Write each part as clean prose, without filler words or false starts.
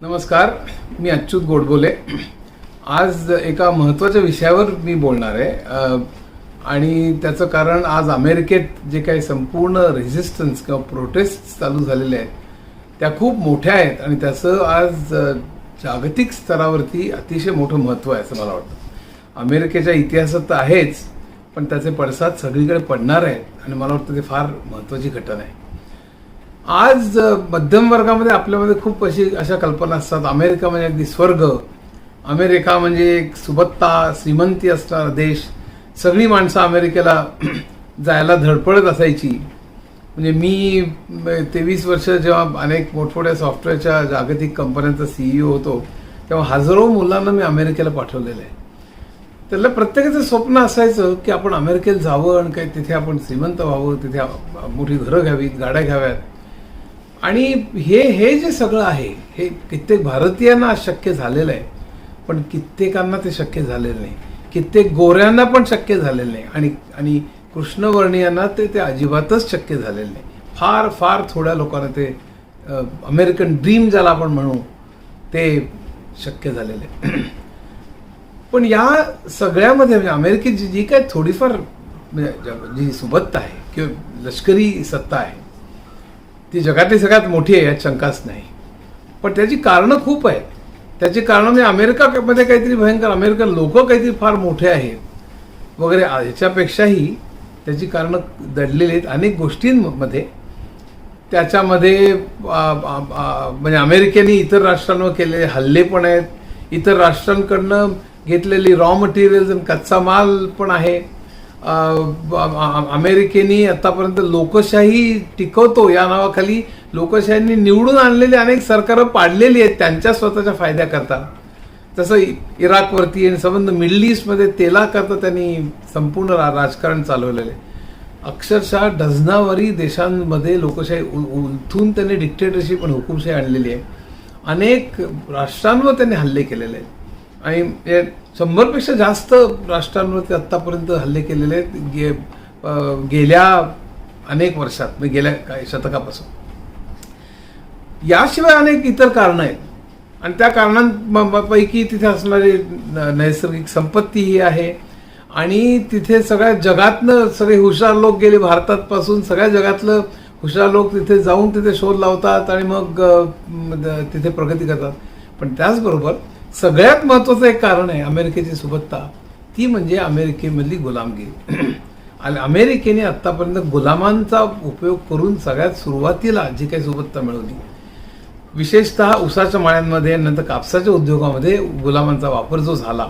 नमस्कार, मी अच्युत गोडबोले. आज एका महत्त्वाच्या विषयावर मी बोलणार आहे आणि त्याचं कारण आज अमेरिकेत जे काही संपूर्ण रेझिस्टन्स किंवा प्रोटेस्ट चालू झालेले आहेत त्या खूप मोठ्या आहेत आणि त्याचं आज जागतिक स्तरावरती अतिशय मोठं महत्त्व आहे असं मला वाटतं. अमेरिकेच्या इतिहासात तर आहेच, पण त्याचे पडसाद सगळीकडे पडणार आहेत आणि मला वाटतं ते फार महत्त्वाची घटना आहे. आज मध्यम वर्गामध्ये आपल्यामध्ये खूप अशा कल्पना असतात. अमेरिका म्हणजे अगदी स्वर्ग, अमेरिका म्हणजे एक सुबत्ता श्रीमंती असणारा देश, सगळी माणसं अमेरिकेला जायला धडपडत असायची. म्हणजे मी 23 वर्ष जेव्हा अनेक मोठमोठ्या सॉफ्टवेअरच्या जागतिक कंपन्यांचा CEO होतो तेव्हा हजारो मुलांना मी अमेरिकेला पाठवलेलं आहे. त्याला प्रत्येकाचं स्वप्न असायचं की आपण अमेरिकेला जावं आणि काही तिथे आपण श्रीमंत व्हावं, तिथे मोठी घरं घ्यावीत, गाड्या घ्याव्यात. आणि हे जे सगळं आहे हे कित्येक भारतीयांना शक्य झालेलं आहे, पण कित्येकांना ते शक्य झालेलं नाही. कित्येक गोऱ्यांना पण शक्य झालेलं नाही आणि कृष्णवर्णीयांना ते अजिबातच शक्य झालेलं नाही. फार फार थोड्या लोकांना ते अमेरिकन ड्रीम ज्याला आपण म्हणू ते शक्य झालेलं आहे. पण या सगळ्यामध्ये म्हणजे अमेरिकेची जी काय थोडीफार जी सुबत्ता आहे किंवा लष्करी सत्ता आहे ती जगातली सगळ्यात मोठी आहे, यात शंकाच नाही. पण त्याची कारणं खूप आहेत. त्याची कारणं म्हणजे अमेरिकामध्ये काहीतरी भयंकर, अमेरिकन लोक काहीतरी फार मोठे आहेत वगैरे, याच्यापेक्षाही त्याची कारणं दडलेली आहेत अनेक गोष्टींमध्ये. त्याच्यामध्ये म्हणजे अमेरिकेने इतर राष्ट्रांवर केलेले हल्ले पण आहेत, इतर राष्ट्रांकडनं घेतलेली रॉ मटेरियल्स आणि कच्चा माल पण आहे. अमेरिकेने आतापर्यंत लोकशाही टिकवतो या नावाखाली लोकशाहींनी निवडून आणलेली अनेक सरकारं पाडलेली आहेत त्यांच्या स्वतःच्या फायद्याकरता. तसं इराकवरती आणि संबंध मिडल ईस्टमध्ये तेलाकरता त्यांनी संपूर्ण राजकारण चालवलेलं आहे. अक्षरशः डझनावरी देशांमध्ये लोकशाही उलथून त्यांनी डिक्टेटरशिप आणि हुकुमशाही आणलेली आहे. अनेक राष्ट्रांवर त्यांनी हल्ले केलेले आहेत आणि 100पेक्षा जास्त राष्ट्रांवरती आत्तापर्यंत हल्ले केलेले आहेत गेल्या अनेक वर्षात, म्हणजे गेल्या काही शतकापासून. याशिवाय अनेक इतर कारणं आहेत आणि त्या कारणांपैकी तिथे असणारी नैसर्गिक संपत्ती ही आहे आणि तिथे सगळ्या जगातनं सगळे हुशार लोक गेले, भारतापासून सगळ्या जगातलं हुशार लोक तिथे जाऊन तिथे शोध लावतात आणि मग तिथे प्रगती करतात. पण त्याचबरोबर सगळ्यात महत्त्वाचं एक कारण आहे अमेरिकेची सुबत्ता, ती म्हणजे अमेरिकेमधली गुलामगिरी. आणि अमेरिकेने आत्तापर्यंत गुलामांचा उपयोग करून सगळ्यात सुरुवातीला जी काही सुबत्ता मिळवली, विशेषतः उसाच्या माळ्यांमध्ये नंतर कापसाच्या उद्योगामध्ये गुलामांचा वापर जो झाला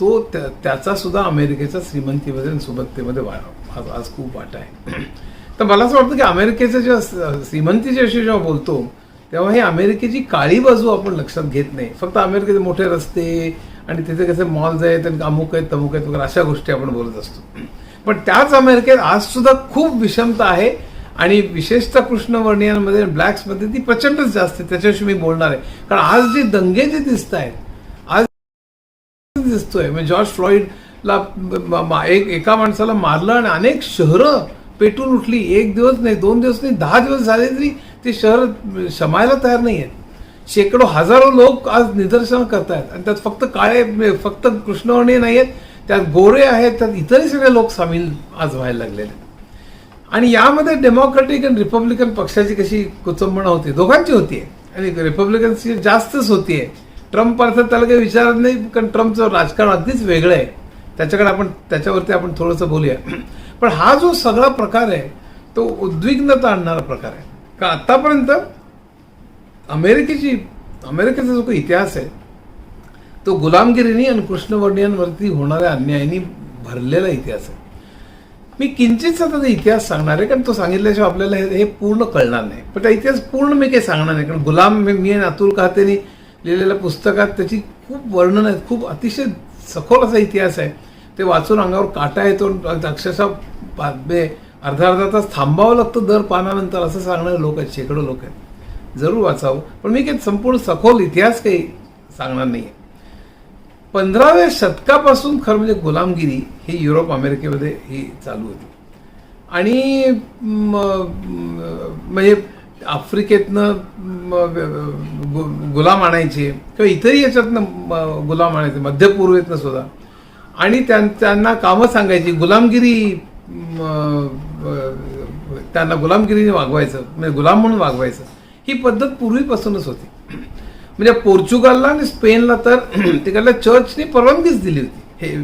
तो त्याचा सुद्धा अमेरिकेच्या श्रीमंतीमध्ये आणि सुबत्तेमध्ये आज खूप वाटा आहे. तर मला असं वाटतं की अमेरिकेचं जेव्हा श्रीमंतीच्या विषयी जेव्हा बोलतो तेव्हा ही अमेरिकेची काळी बाजू आपण लक्षात घेत नाही. फक्त अमेरिकेचे मोठे रस्ते आणि तिथे कसे मॉल्स आहेत आणि अमुक आहेत तमुक आहेत वगैरे अशा गोष्टी आपण बोलत असतो. पण त्याच अमेरिकेत आज सुद्धा खूप विषमता आहे आणि विशेषतः कृष्णवर्णीयांमध्ये ब्लॅक्समध्ये ती प्रचंडच जास्त आहे. त्याच्याविषयी मी बोलणार आहे. कारण आज जे दंगे जे दिसत आहेत, आज दिसतोय म्हणजे जॉर्ज फ्लॉइडला एका माणसाला मारलं आणि अनेक शहरं पेटून उठली. 1 दिवस नाही, 2 दिवस नाही, 10 दिवस झाले तरी ते शहर शमायला तयार नाही आहेत. शेकडो हजारो लोक आज निदर्शनं करतायत आणि त्यात फक्त कृष्णवर्णीय नाही आहेत, त्यात गोरे आहेत, त्यात इतरही सगळे लोक सामील आज व्हायला लागलेले आहेत. आणि यामध्ये डेमोक्रॅटिक आणि रिपब्लिकन पक्षाची कशी कुचंबणा होती, दोघांची होतीये आणि रिपब्लिकनची जास्तच होतीये. ट्रम्प अर्थात त्याला काही विचारत नाही, कारण ट्रम्पचं राजकारण अगदीच वेगळं आहे. त्याच्यावरती आपण थोडंसं बोलूया. पण हा जो सगळा प्रकार आहे तो उद्विग्नता आणणारा प्रकार आहे. का आतापर्यंत अमेरिकेचा जो काही इतिहास आहे तो गुलामगिरीनी आणि कृष्णवर्णीयांवरती होणाऱ्या अन्यायाने भरलेला इतिहास आहे. मी किंचित आता इतिहास सांगणार आहे, कारण तो सांगितल्याशिवाय आपल्याला हे पूर्ण कळणार नाही. पण त्या इतिहास पूर्ण मी काही सांगणार नाही, कारण गुलाम मी आणि अतुल कातेनी लिहिलेल्या पुस्तकात त्याची खूप वर्णन आहेत. खूप अतिशय सखोल असा इतिहास आहे. ते वाचून अंगावर काटा येतो, अक्षरशः अर्धा तास थांबावं लागतं दर पानानंतर असं सांगणारे लोक आहेत, शेकडो लोक आहेत. जरूर वाचावं, पण मी काही संपूर्ण सखोल इतिहास काही सांगणार नाही आहे. 15व्या शतकापासून खरं म्हणजे गुलामगिरी ही युरोप अमेरिकेमध्ये ही चालू होती आणि म्हणजे आफ्रिकेतनं गुलाम आणायचे किंवा इतरही याच्यातनं गुलाम आणायचे, मध्यपूर्वेतनं सुद्धा, आणि त्यांना कामं सांगायची, गुलामगिरी त्यांना गुलामगिरीने वागवायचं, म्हणजे गुलाम म्हणून वागवायचं. ही पद्धत पूर्वीपासूनच होती. म्हणजे पोर्चुगालला आणि स्पेनला तर तिकडल्या चर्चने परवानगीच दिली होती, हे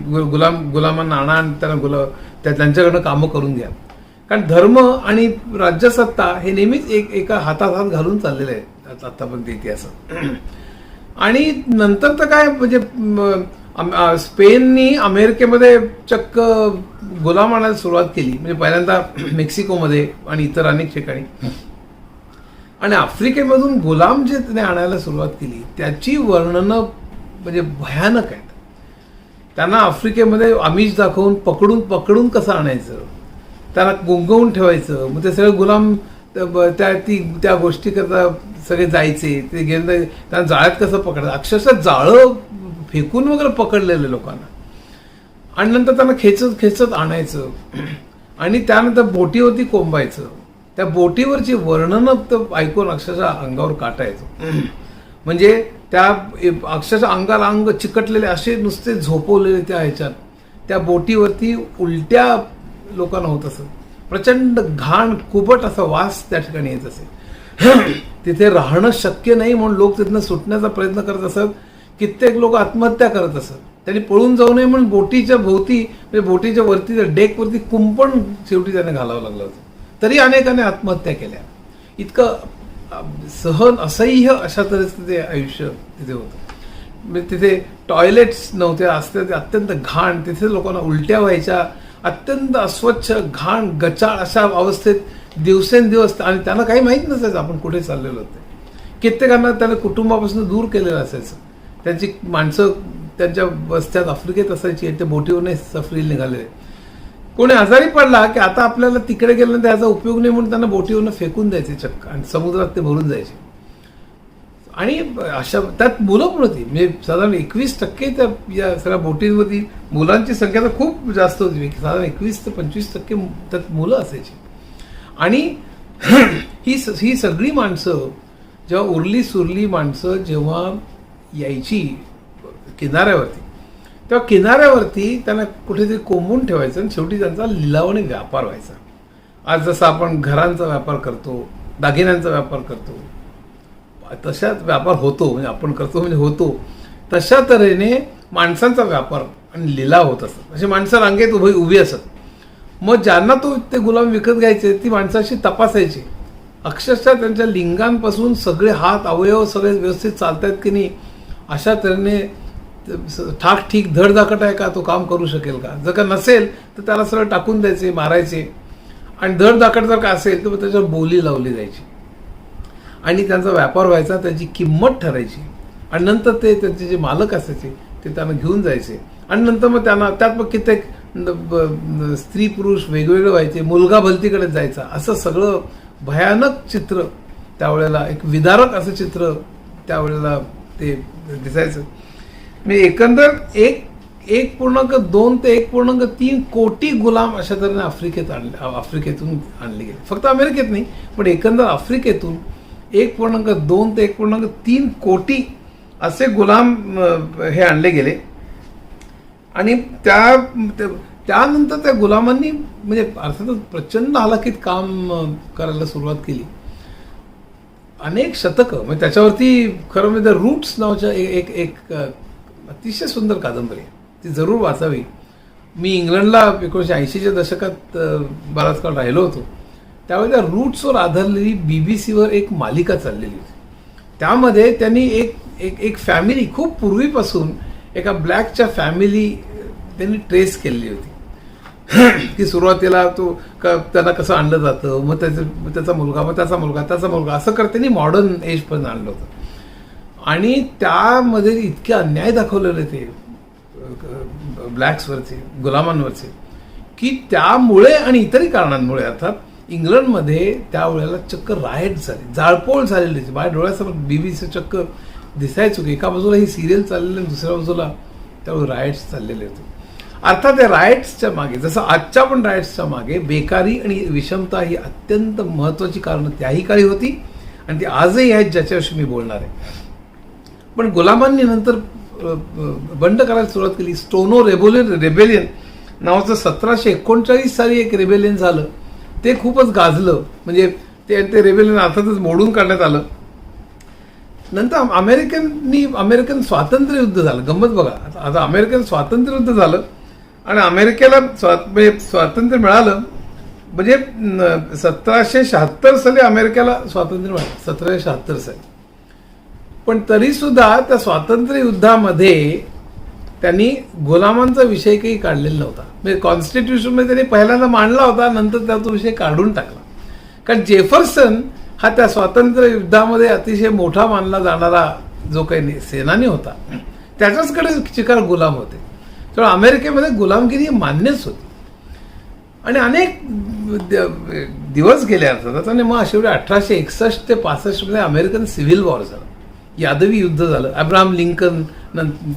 गुलामांना आणा आणि त्यांना त्यांच्याकडनं कामं करून घ्या. कारण धर्म आणि राज्यसत्ता हे नेहमीच एका हातात हात घालून चाललेले आहेत आतापर्यंत इतिहासात. आणि नंतर तर काय, म्हणजे स्पेननी अमेरिकेमध्ये चक्क गुलाम आणायला सुरुवात केली, म्हणजे पहिल्यांदा मेक्सिकोमध्ये आणि इतर अनेक ठिकाणी. आणि आफ्रिकेमधून गुलाम जे त्याने आणायला सुरुवात केली त्याची वर्णनं म्हणजे भयानक आहेत. त्यांना आफ्रिकेमध्ये आमिष दाखवून पकडून कसं आणायचं, त्यांना गुंगवून ठेवायचं, मग ते सगळे गुलाम त्या गोष्टी करता सगळे जायचे, ते घेऊन त्यांना जाळ्यात कसं पकडायचं, अक्षरशः जाळं फेकून वगैरे पकडलेले लोकांना, आणि नंतर त्यांना खेचत आणायचं, आणि त्यानंतर बोटीवरती कोंबायचं. त्या बोटीवरची वर्णनं तर ऐकून अक्षरशः अंगावर काटा येतो. म्हणजे त्या अक्षरशः अंगाला अंग चिकटलेले असे नुसते झोपवलेले त्या ह्याच्यात त्या बोटीवरती उलट्या लोकांना होत असत. प्रचंड घाण कुबट असा वास त्या ठिकाणी येत असे. तिथे राहणं शक्य नाही म्हणून लोक तिथनं सुटण्याचा प्रयत्न करत असत. कित्येक लोक आत्महत्या करत असत. त्यांनी पळून जाऊ नये म्हणून बोटीच्या भोवती, म्हणजे बोटीच्या वरती डेकवरती कुंपण शेवटी त्याने घालावं लागलं होतं. तरी अनेकाने आत्महत्या केल्या. इतकं सहन असह्य अशा तऱ्हेचं ते आयुष्य तिथे होतं. म्हणजे तिथे टॉयलेट्स नव्हते, असते ते अत्यंत घाण, तिथे लोकांना उलट्या व्हायच्या, अत्यंत अस्वच्छ घाण गचाळ अशा अवस्थेत दिवसेंदिवस. आणि त्यांना काही माहीत नसायचं आपण कुठे चाललेलो होते. कित्येकांना त्याने कुटुंबापासून दूर केलेलं असायचं. त्यांची माणसं त्यांच्या वस्त्यात आफ्रिकेत असायची आणि ते बोटीवरने सफरीला निघालेले. कोणी आजारी पडला की आता आपल्याला तिकडे गेल्यानंतर त्याचा उपयोग नाही म्हणून त्यांना बोटीवरनं फेकून द्यायचे चक्क, आणि समुद्रात ते भरून जायचे. आणि अशा त्यात मुलं पण होती. म्हणजे साधारण 21% त्या या सगळ्या बोटींवरती मुलांची संख्या तर खूप जास्त होती. साधारण 21 ते 25% त्यात मुलं असायची. आणि ही सगळी माणसं जेव्हा उरली सुरली माणसं जेव्हा यायची किनाऱ्यावरती, तेव्हा किनाऱ्यावरती त्यांना कुठेतरी कोंबून ठेवायचं आणि शेवटी त्यांचा लिलावाने व्यापार व्हायचा. आज जसं आपण घरांचा व्यापार करतो, दागिन्यांचा व्यापार करतो, तशाच व्यापार होतो, म्हणजे आपण करतो म्हणजे होतो, तशा तऱ्हेने माणसांचा व्यापार आणि लिलाव होत असत. अशी माणसं रांगेत उभी असत. मग ज्यांना ते गुलाम विकत घ्यायचे ती माणसाशी तपासायची. अक्षरशः त्यांच्या लिंगांपासून सगळे हात अवयव सगळे व्यवस्थित चालतात की नाही, अशा तऱ्हेने ठाक ठीक धडधाकट आहे का, तो काम करू शकेल का. जर का नसेल तर त्याला सरळ टाकून द्यायचे, मारायचे. आणि धडधाकट जर का असेल तर त्याच्यावर बोली लावली जायची आणि त्यांचा व्यापार व्हायचा, त्याची किंमत ठरायची. आणि नंतर त्यांचे जे मालक असायचे ते त्यांना घेऊन जायचे. आणि नंतर मग त्यांना त्यात मग कित्येक स्त्री पुरुष वेगवेगळे व्हायचे, मुलगा भलतीकडे जायचा. असं सगळं भयानक चित्र त्यावेळेला, एक विदारक असं चित्र त्यावेळेला ते दिसायचं. म्हणजे एकंदर 1.2 ते 1.3 कोटी गुलाम अशा तऱ्हेने आफ्रिकेतून आणले गेले. फक्त अमेरिकेत नाही, पण एकंदर आफ्रिकेतून 1.2 ते 1.3 कोटी असे गुलाम हे आणले गेले. आणि त्यानंतर त्या गुलामांनी म्हणजे अर्थातच प्रचंड हालाकीत काम करायला सुरुवात केली. अनेक शतकं, म्हणजे त्याच्यावरती खरं म्हणजे रूट्स नावाच्या एक अतिशय सुंदर कादंबरी आहे, ती जरूर वाचावी. मी इंग्लंडला 1980च्या दशकात बराच काळ राहिलो होतो. त्यावेळी त्या रूट्सवर आधारलेली BBC एक मालिका चाललेली होती. त्यामध्ये त्यांनी एक फॅमिली खूप पूर्वीपासून एका ब्लॅकच्या फॅमिली त्यांनी ट्रेस केलेली होती. की सुरुवातीला त्यांना कसं आणलं जातं, मग त्याचा मुलगा, मग त्याचा मुलगा असं करत त्यांनी मॉडर्न एज पण आणलं होतं. आणि त्यामध्ये इतके अन्याय दाखवलेले ते ब्लॅक्सवरचे, गुलामांवरचे, की त्यामुळे आणि इतरही कारणांमुळे अर्थात इंग्लंडमध्ये त्यावेळेला चक्क रायट झाले, जाळपोळ झालेली. माझ्या डोळ्यासमोर BBC चक्क दिसायचो की एका बाजूला ही सिरियल चाललेली आणि दुसऱ्या बाजूला त्यावेळी रायट्स चाललेले होते. अर्थात त्या रायट्सच्या मागे, जसं आजच्या पण रायट्सच्या मागे बेकारी आणि विषमता ही अत्यंत महत्त्वाची कारणं त्याही काळी होती. आणि ती आजही आहेत ज्याच्याविषयी मी बोलणार आहे. पण गुलामांनी नंतर बंड करायला सुरुवात केली. स्टोनो रेबेलियन नावाचं 1739 साली एक रेबेलियन झालं. ते खूपच गाजलं, म्हणजे ते रेबेलियन अर्थातच मोडून काढण्यात आलं. नंतर अमेरिकन स्वातंत्र्य युद्ध झालं. गंमत बघा, आता अमेरिकन स्वातंत्र्य युद्ध झालं आणि अमेरिकेला स्वातंत्र्य मिळालं. म्हणजे 1776 साली अमेरिकेला स्वातंत्र्य मिळालं, 1776 साली. पण तरी सुद्धा त्या स्वातंत्र्य युद्धामध्ये त्यांनी गुलामांचा विषय काही काढलेला नव्हता. म्हणजे कॉन्स्टिट्यूशनमध्ये त्यांनी पहिल्यांदा मांडला होता, नंतर त्या तो विषय काढून टाकला. कारण जेफरसन हा त्या स्वातंत्र्य युद्धामध्ये अतिशय मोठा मानला जाणारा जो काही सेनानी होता, त्याच्याचकडे चिकार गुलाम होते. त्यामुळे अमेरिकेमध्ये गुलामगिरी मान्यच होती. आणि अनेक दिवस गेले अर्थात. आणि मग शेवटी 1861 ते 65 मध्ये अमेरिकन सिव्हिल वॉर झालं, यादवी युद्ध झालं. अब्राहम लिंकन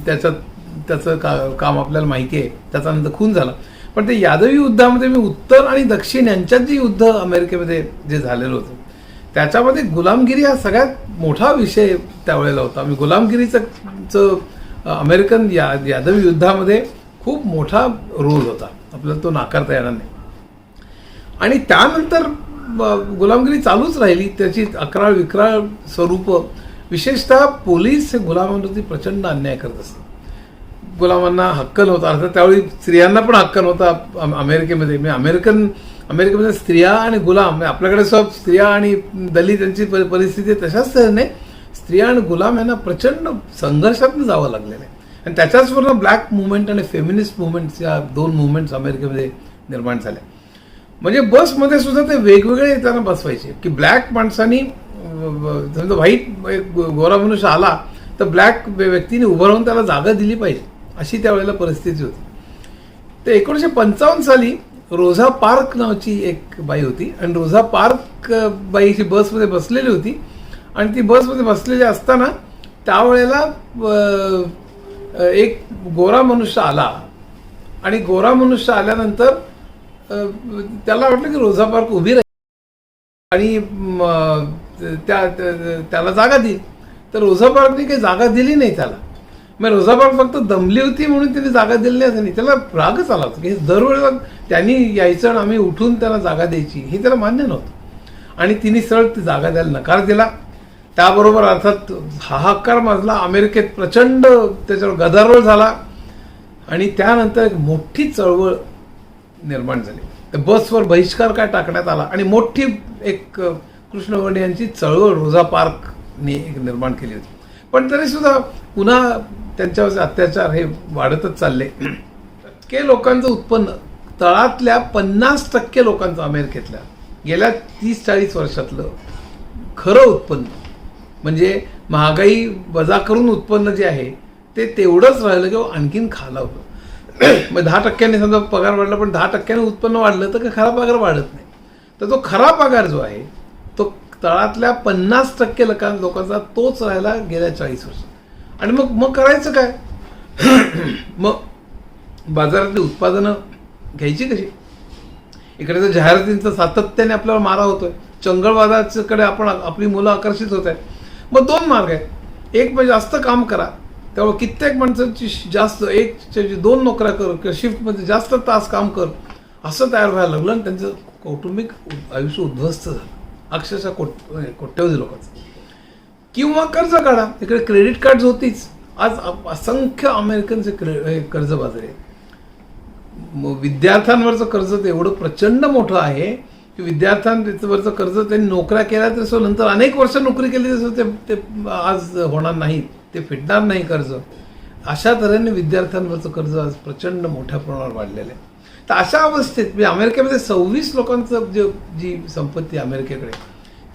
त्याचं काम आपल्याला माहिती आहे, त्याचा नंतर खून झाला. पण ते यादवी युद्धामध्ये मी उत्तर आणि दक्षिण यांच्यात जे युद्ध अमेरिकेमध्ये जे झालेलं होतं, त्याच्यामध्ये गुलामगिरी हा सगळ्यात मोठा विषय त्यावेळेला होता. मी गुलामगिरीचं अमेरिकन यादवी युद्धामध्ये खूप मोठा रोल होता, आपल्याला तो नाकारता येणार नाही. आणि त्यानंतर गुलामगिरी चालूच राहिली. त्याची अकराळ विक्राळ स्वरूप, विशेषतः पोलीस हे गुलामांवरती प्रचंड अन्याय करत असतात. गुलामांना हक्क नव्हता. अर्थात त्यावेळी स्त्रियांना पण हक्क नव्हता अमेरिकेमध्ये. अमेरिकेमध्ये स्त्रिया आणि गुलाम, आपल्याकडे सब स्त्रिया आणि दलित यांची परिस्थिती तशाच नाही. स्त्रिया आणि गुलाम यांना प्रचंड संघर्षातून जावं लागलेलं आहे. आणि त्याच्याच पूर्ण ब्लॅक मुवमेंट आणि फेमिनिस्ट मुवमेंट्स, या दोन मुवमेंट्स अमेरिकेमध्ये निर्माण झाल्या. म्हणजे बसमध्ये सुद्धा ते वेगवेगळे त्यांना बसवायचे की ब्लॅक माणसांनी, समजा व्हाईट गोरा मनुष्य आला तर ब्लॅक व्यक्तीने उभं राहून त्याला जागा दिली पाहिजे, अशी त्यावेळेला परिस्थिती होती. तर 1955 साली रोझा पार्क नावाची एक बाई होती. आणि रोझा पार्क बाईची बसमध्ये बसलेली होती. आणि ती बसमध्ये बसलेली असताना त्यावेळेला एक गोरा मनुष्य आला. आणि गोरा मनुष्य आल्यानंतर त्याला वाटलं की रोझा पार्क उभी राहील आणि त्याला जागा दिली. तर रोझा पार्कने काही जागा दिली नाही त्याला. मग रोझा पार्क फक्त दमली होती म्हणून त्यांनी जागा दिली नाही. त्याला रागच आला होता की दरवेळेला त्यांनी यायचं आणि आम्ही उठून त्याला जागा द्यायची, हे त्याला मान्य नव्हतं. आणि तिने सरळ ती जागा द्यायला नकार दिला. त्याबरोबर अर्थात हाहाकार माजला. अमेरिकेत प्रचंड त्याच्यावर गदारोळ झाला. आणि त्यानंतर एक मोठी चळवळ निर्माण झाली. तर बसवर बहिष्कार काय टाकण्यात आला आणि मोठी एक कृष्णवर्णी यांची चळवळ रोझा पार्कने एक निर्माण केली होती. पण तरी सुद्धा पुन्हा त्यांच्यावरचे अत्याचार हे वाढतच चालले. टक्के लोकांचं उत्पन्न, तळातल्या 50% लोकांचं अमेरिकेतल्या गेल्या 30-40 वर्षातलं खरं उत्पन्न, म्हणजे महागाई वजा करून उत्पन्न जे आहे ते तेवढंच राहिलं किंवा आणखीन खालावलं. मग 10% समजा पगार वाढला, पण 10% उत्पन्न वाढलं तर खरा पगार वाढत नाही. तर तो खरा पगार जो आहे तो तळातल्या 50% लोकांचा तोच राहिला गेल्या 40 वर्षात. आणि मग करायचं काय? मग बाजारातली उत्पादनं घ्यायची कशी? इकडे तर जाहिरातींचा सातत्याने आपल्याला मारा होतोय. चंगळवादाकडे आपली मुलं आकर्षित होत आहेत. मग 2 मार्ग आहेत. एक म्हणजे जास्त काम करा, त्यामुळे कित्येक माणसांची जास्त, एक 2 नोकऱ्या कर किंवा शिफ्टमध्ये जास्त तास काम कर, असं तयार व्हायला लागलं. आणि त्यांचं कौटुंबिक आयुष्य उद्ध्वस्त झालं, अक्षरशः कोट्यवधी लोकांचं. किंवा कर्ज काढा. इकडे क्रेडिट कार्ड होतीच. आज असंख्य अमेरिकनचे कर्जबाजारी आहेत. मग विद्यार्थ्यांवरचं कर्ज ते एवढं प्रचंड मोठं आहे की विद्यार्थ्यांवरचं कर्ज त्यांनी नोकऱ्या केल्या तर नंतर अनेक वर्ष नोकरी केली तसं ते आज होणार नाही, ते फिटणार नाही कर्ज. अशा तऱ्हेने विद्यार्थ्यांवरचं कर्ज आज प्रचंड मोठ्या प्रमाणावर वाढलेलं आहे. तर अशा अवस्थेत म्हणजे अमेरिकेमध्ये 26 लोकांचं जी संपत्ती अमेरिकेकडे,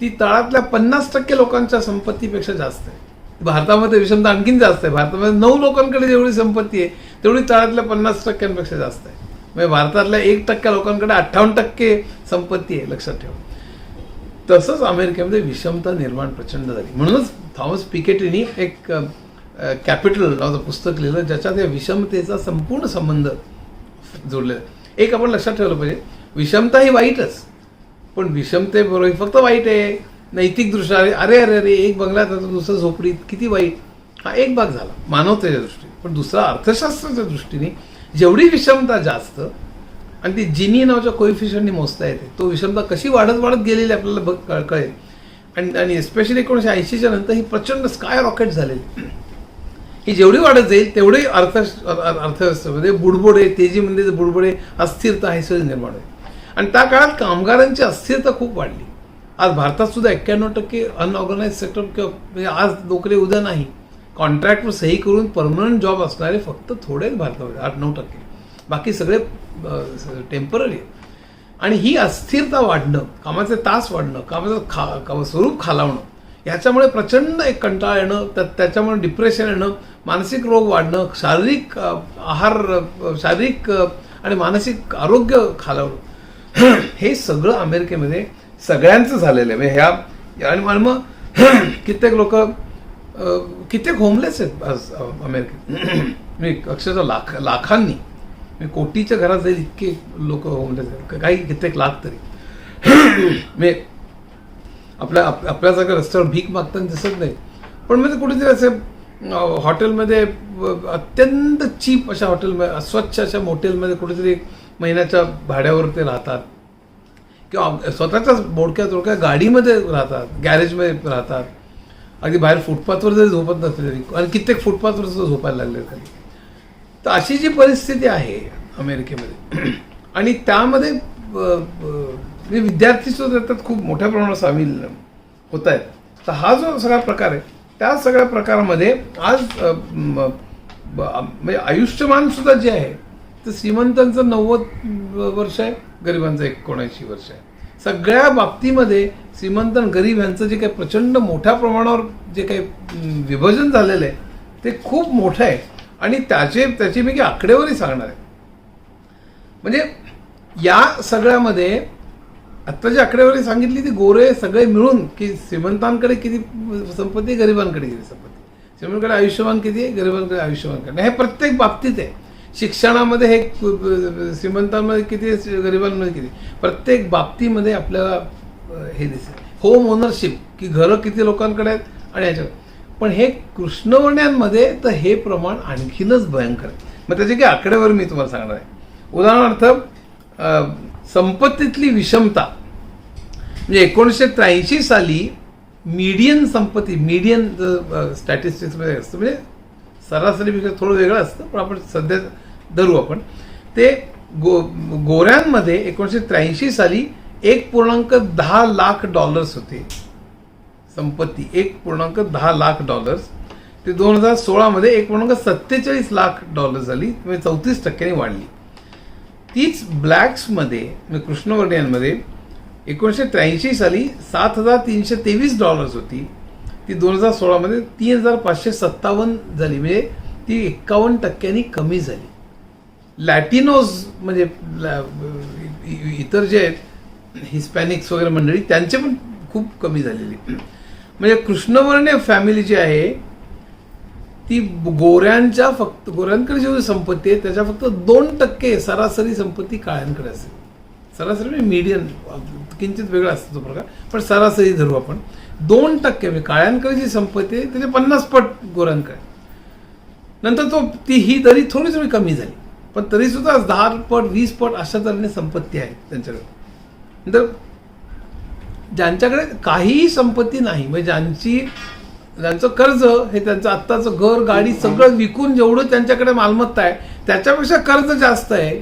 ती तळातल्या 50% लोकांच्या संपत्तीपेक्षा जास्त आहे. भारतामध्ये विषमता आणखीन जास्त आहे. भारतामध्ये 9 लोकांकडे जेवढी संपत्ती आहे तेवढी तळातल्या 50% जास्त आहे. म्हणजे भारतातल्या 1% लोकांकडे 58% संपत्ती आहे, लक्षात ठेवा. तसंच अमेरिकेमध्ये विषमता निर्माण प्रचंड झाली. म्हणूनच थॉमस पिकेटीनी एक कॅपिटल नावाचं पुस्तक लिहिलं ज्याच्यात या विषमतेचा संपूर्ण संबंध जोडलेला. आपण लक्षात ठेवलं पाहिजे, विषमता ही वाईटच, पण विषमतेबरोबर फक्त वाईट आहे नैतिकदृष्ट्या अरे अरे अरे एक बंगला तर दुसरं झोपडीत, किती वाईट. हा एक भाग झाला मानवतेच्या दृष्टीने. पण दुसरा अर्थशास्त्राच्या दृष्टीने जेवढी विषमता जास्त आणि ती जिनी नावाच्या कोइफिशियंटनी मोजता येते, तो विषमता कशी वाढत वाढत गेलेली आपल्याला कळेल. आणि एस्पेशली 1980च्या नंतर ही प्रचंड स्काय रॉकेट झालेली. ही जेवढी वाढत जाईल तेवढी अर्थव्यवस्थेमध्ये बुडबुडे, तेजीमध्ये बुडबुडे, अस्थिरता हे सगळं निर्माण होईल. आणि त्या काळात कामगारांची अस्थिरता खूप वाढली. आज भारतात सुद्धा 91% अनऑर्गनाइज सेक्टर किंवा म्हणजे आज नोकरी उद्या नाही, कॉन्ट्रॅक्टवर सही करून परमनंट जॉब असणारे फक्त थोडेच भारतामध्ये 8-9%. बाकी सगळे टेम्पररी. आणि ही अस्थिरता वाढणं, कामाचे तास वाढणं, कामाचं स्वरूप खालावणं, याच्यामुळे प्रचंड एक कंटाळा येणं, त्याच्यामुळे डिप्रेशन येणं, मानसिक रोग वाढणं, शारीरिक आणि मानसिक आरोग्य खालावणं, हे सगळं अमेरिकेमध्ये सगळ्यांचं झालेलं आहे. म्हणजे ह्या आणि मग कित्येक लोक कित्येक होमलेस आहेत आज अमेरिकेत. मी अक्षरशः लाखांनी, मी कोटीच्या घरात जाईल इतके लोक होमलेस आहेत, काही कित्येक लाख तरी. मी आपल्यासारख्या रस्त्यावर भीक मागताना दिसत नाही, पण म्हणजे कुठेतरी असे हॉटेलमध्ये अत्यंत चीप अशा हॉटेलमध्ये, अस्वच्छ अशा मोटेलमध्ये कुठेतरी महिन्याच्या भाड्यावर ते राहतात, किंवा स्वतःच्याच मोडक्या गाडीमध्ये राहतात, गॅरेजमध्ये राहतात, अगदी बाहेर फुटपाथवर जरी झोपत नसले तरी, आणि कित्येक फुटपाथवर सुद्धा झोपायला लागले खाली. तर अशी जी परिस्थिती आहे अमेरिकेमध्ये, आणि त्यामध्ये विद्यार्थी सुद्धा त्यात खूप मोठ्या प्रमाणात सामील होत आहेत. तर हा जो सगळा प्रकार आहे, त्या सगळ्या प्रकारामध्ये आज म्हणजे आयुष्यमान सुद्धा जे आहे तर श्रीमंतांचं 90 वर्ष आहे, गरिबांचं 79 वर्ष आहे. सगळ्या बाबतीमध्ये श्रीमंत आणि गरीब यांचं जे काही प्रचंड मोठ्या प्रमाणावर जे काही विभाजन झालेलं आहे ते खूप मोठं आहे. आणि त्याची मी आकडेवारी सांगणार आहे. म्हणजे या सगळ्यामध्ये आत्ता जी आकडेवारी सांगितली ती गोरे सगळे मिळून, की श्रीमंतांकडे किती संपत्ती, गरिबांकडे किती संपत्ती, श्रीमंतांकडे आयुष्यमान किती आहे, गरिबांकडे आयुष्यमान किती, हे प्रत्येक बाबतीत आहे. शिक्षणामध्ये हे श्रीमंतांमध्ये किती, गरिबांमध्ये किती, प्रत्येक बाबतीमध्ये आपल्याला हे दिसेल. होम ओनरशिप, की घरं किती लोकांकडे आहेत आणि ह्याच्यात. पण हे कृष्णवर्ण्यांमध्ये तर हे प्रमाण आणखीनच भयंकर आहे. मग त्याची काही आकडेवारी मी तुम्हाला सांगणार आहे. उदाहरणार्थ संपत्तीतली विषमता, म्हणजे 1983 साली मीडियन संपत्ती, मीडियन स्टॅटिस्टिक्समध्ये असतं, म्हणजे सरासरीपेक्षा थोडं वेगळं असतं, पण आपण सध्या धरू आपण ते गोऱ्यांमध्ये 1983 साली $1.10 लाख होते संपत्ती, $1.10 लाख. ते 2016 मध्ये $1.47 लाख झाली, म्हणजे 34% वाढली. तीच ब्लॅक्समध्ये म्हणजे कृष्णवर्णियांमध्ये 1983 साली $7,323 होती, ती 2016 मध्ये 3,557 झाली, म्हणजे ती 51% कमी झाली. लॅटिनोज म्हणजे इतर जे आहेत हिस्पॅनिक्स वगैरे मंडळी, त्यांचे पण खूप कमी झालेली. म्हणजे कृष्णवर्णीय फॅमिली जी आहे ती गोऱ्यांकडे जी संपत्ती आहे त्याच्या फक्त 2% सरासरी संपत्ती काळ्यांकडे असेल. सरासरी म्हणजे मीडियन, किंचित वेगळा असतो तो प्रकार, पण सरासरी धरू आपण 2%. म्हणजे काळ्यांकडे जी संपत्ती आहे त्याचे 50 पट गोऱ्यांकडे. नंतर ही दरी थोडी थोडी कमी झाली, पण तरी सुद्धा 10 पट 20 पट अशा तऱ्हेने संपत्ती आहे त्यांच्याकडे. नंतर ज्यांच्याकडे काहीही संपत्ती नाही, म्हणजे ज्यांचं कर्ज हे त्यांचं आत्ताचं घर गाडी सगळं विकून जेवढं त्यांच्याकडे मालमत्ता आहे त्याच्यापेक्षा कर्ज जास्त आहे,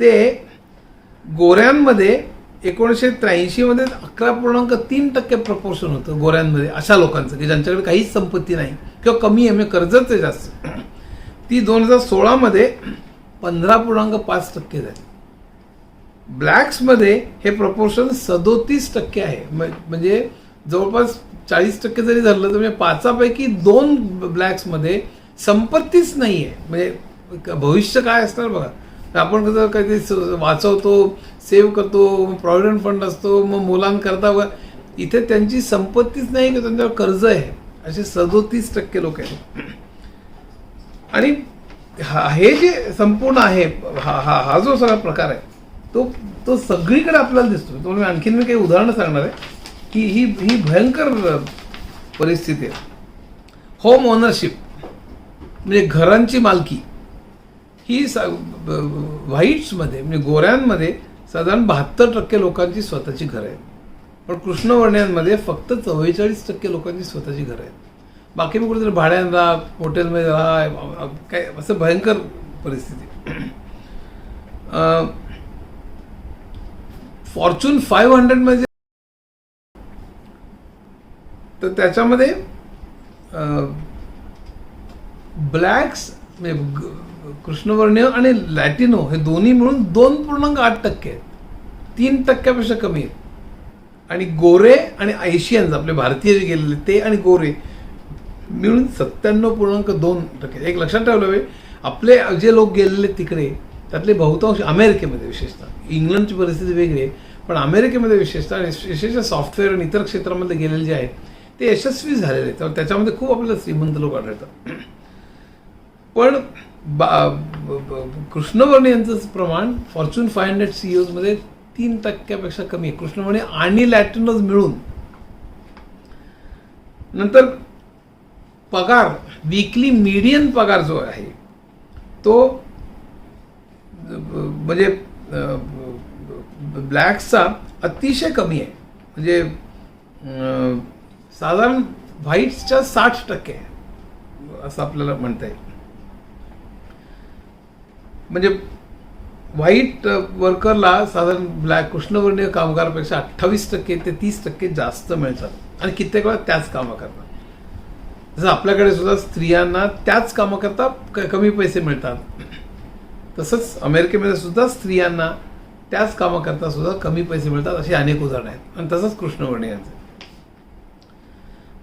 ते गोऱ्यांमध्ये 1983 मध्ये 11.3% प्रपोर्शन होतं गोऱ्यांमध्ये अशा लोकांचं, की ज्यांच्याकडे काहीच संपत्ती नाही किंवा कमी आहे, म्हणजे कर्जच आहे जास्त. ती 2016 मध्ये 15.5% झाली. ब्लॅक्समध्ये हे प्रपोर्शन 37% आहे, म्हणजे जवळपास 40% जरी धरलं तर म्हणजे 5पैकी 2 ब्लॅक्समध्ये संपत्तीच नाही आहे. म्हणजे भविष्य काय असणार बघा. आपण कसं काहीतरी वाचवतो, सेव्ह करतो, प्रॉव्हिडंट फंड असतो, मग मुलांकरता, इथे त्यांची संपत्तीच नाही की त्यांच्यावर कर्ज आहे, असे 37% लोक आहेत. आणि हे जे संपूर्ण आहे हा जो सगळा प्रकार आहे तो सगळीकडे आपल्याला दिसतो. तुम्हाला आणखीन मी काही उदाहरणं सांगणार आहे ही ही ही भयंकर परिस्थिती आहे. होम ओनरशिप म्हणजे घरांची मालकी ही व्हाईट्समध्ये म्हणजे गोऱ्यांमध्ये साधारण 72% लोकांची स्वतःची घरं आहेत, पण कृष्णवर्णियांमध्ये फक्त 44% लोकांची स्वतःची घरं आहेत. बाकी मग कुठेतरी भाड्यानं राहा, हॉटेलमध्ये राहा, काय असं भयंकर परिस्थिती. फॉर्च्यून 500 मध्ये तर त्याच्यामध्ये ब्लॅक्स म्हणजे कृष्णवर्णीय आणि लॅटिनो हे दोन्ही मिळून 2.8% आहेत, 3% कमी आहेत. आणि गोरे आणि एशियन्स आपले भारतीय जे गेलेले ते आणि गोरे मिळून 97.2%. एक लक्षात ठेवलं पाहिजे, आपले जे लोक गेलेले तिकडे त्यातले बहुतांश अमेरिकेमध्ये विशेषतः, इंग्लंडची परिस्थिती वेगळी आहे, पण अमेरिकेमध्ये विशेषतः विशेषतः सॉफ्टवेअर आणि इतर क्षेत्रामध्ये गेलेले जे आहेत ते यशस्वी झालेले आहेत. तर त्याच्यामध्ये खूप आपल्याला श्रीमंत लोक आढळतात. पण कृष्णवर्णीयांचं प्रमाण फॉर्च्यून 500 CEOs मध्ये 3% कमी आहे, कृष्णवर्णीय आणि लॅटिनोज मिळून. नंतर पगार, वीकली मीडियन पगार जो आहे तो म्हणजे ब्लॅक्सचा अतिशय कमी आहे, म्हणजे साधारण व्हाईट्सच्या 60% आहे असं आपल्याला म्हणता येईल. म्हणजे व्हाईट वर्करला साधारण ब्लॅक कृष्णवर्णीय कामगारापेक्षा 28% ते 30% जास्त मिळतात आणि कित्येक वेळा त्याच कामं करतात. जसं आपल्याकडे सुद्धा स्त्रियांना त्याच कामं करता कमी पैसे मिळतात, तसंच अमेरिकेमध्ये सुद्धा स्त्रियांना त्याच कामं करता सुद्धा कमी पैसे मिळतात, अशी अनेक उदाहरणं आहेत. आणि तसंच कृष्णवर्णीयांचं.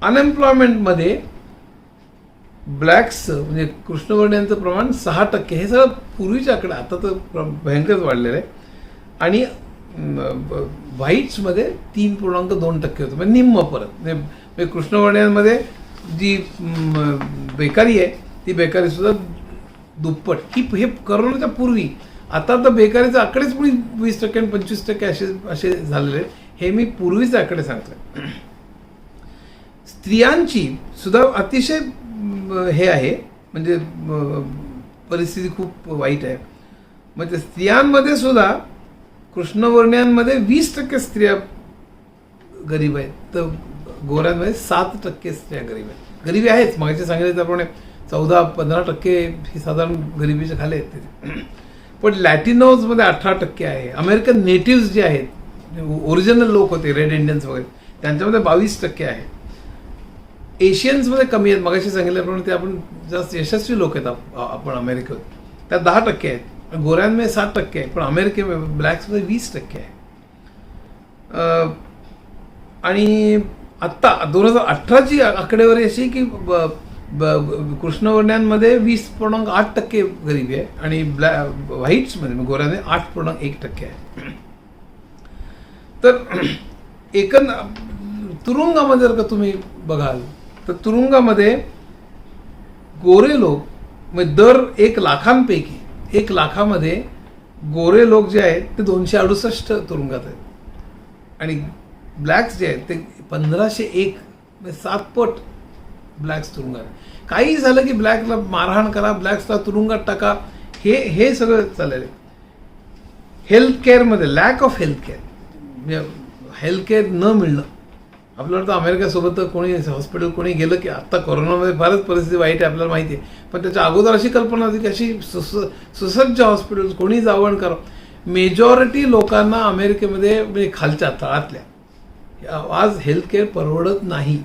अनएम्प्लॉयमेंटमध्ये ब्लॅक्स म्हणजे कृष्णवर्णीयांचं प्रमाण 6%. हे सगळं पूर्वीचे आकडे, आता तर भयंकर वाढलेलं आहे. आणि व्हाईट्समध्ये 3.2% होतं, म्हणजे निम्म परत. म्हणजे कृष्णवर्णीयांमध्ये जी बेकारी आहे ती बेकारी सुद्धा दुप्पट. हे करोनाच्या पूर्वी. आता तर बेकारीचे आकडेच पुढे 20% आणि 25% असे झालेले. हे मी पूर्वीचे आकडे सांगतोय. स्त्रियांची सुद्धा अतिशय हे आहे, म्हणजे परिस्थिती खूप वाईट आहे. म्हणजे स्त्रियांमध्ये सुद्धा कृष्णवर्णीयांमध्ये 20% स्त्रिया गरीब आहेत, तर गोऱ्यांमध्ये 7% स्त्रिया गरीब आहेत. गरिबी आहेच, मागचे सांगितले त्याप्रमाणे 14-15% ही साधारण गरिबीच्या खाली आहेत. पण लॅटिनोजमध्ये 18% आहे. अमेरिकन नेटिव्स जे आहेत, ओरिजिनल लोक होते, रेड इंडियन्स वगैरे, त्यांच्यामध्ये 22% आहे. एशियन्समध्ये कमी आहेत, मगाशी सांगितल्याप्रमाणे ते आपण जास्त यशस्वी लोक आहेत आपण अमेरिकेत, त्यात 10% आहेत. गोऱ्यांमध्ये 7% आहे, पण अमेरिकेमध्ये ब्लॅक्समध्ये 20% आहे. आणि आत्ता 2018ची आकडेवारी अशी की कृष्णवर्ण्यांमध्ये 20.8% गरिबी आहे आणि व्हाईट्समध्ये गोऱ्यामध्ये 8.1% आहे. तर तुरुंगामध्ये जर का तुम्ही बघाल तर तुरुंगामध्ये गोरे लोक म्हणजे दर 1 लाखांपैकी 1 लाखामध्ये गोरे लोक जे आहेत ते 268 तुरुंगात आहेत आणि ब्लॅक्स जे आहेत ते 1501 म्हणजे 7 पट ब्लॅक्स तुरुंगात. काही झालं की ब्लॅकला मारहाण करा, ब्लॅक्सला तुरुंगात टाका, हे सगळं चाललेलं आहे. हेल्थ केअरमध्ये लॅक ऑफ हेल्थ केअर, म्हणजे हेल्थ केअर न मिळणं. आपल्याला तर अमेरिकेसोबत कोणी हॉस्पिटल कोणी गेलं की आत्ता कोरोनामध्ये फारच परिस्थिती वाईट आहे आपल्याला माहिती आहे, पण त्याच्या अगोदर अशी कल्पना होती की अशी सुसज्ज हॉस्पिटल्स कोणी जावं आणि करावं. मेजॉरिटी लोकांना अमेरिकेमध्ये म्हणजे खालच्या तळातल्या आज हेल्थ केअर परवडत नाही.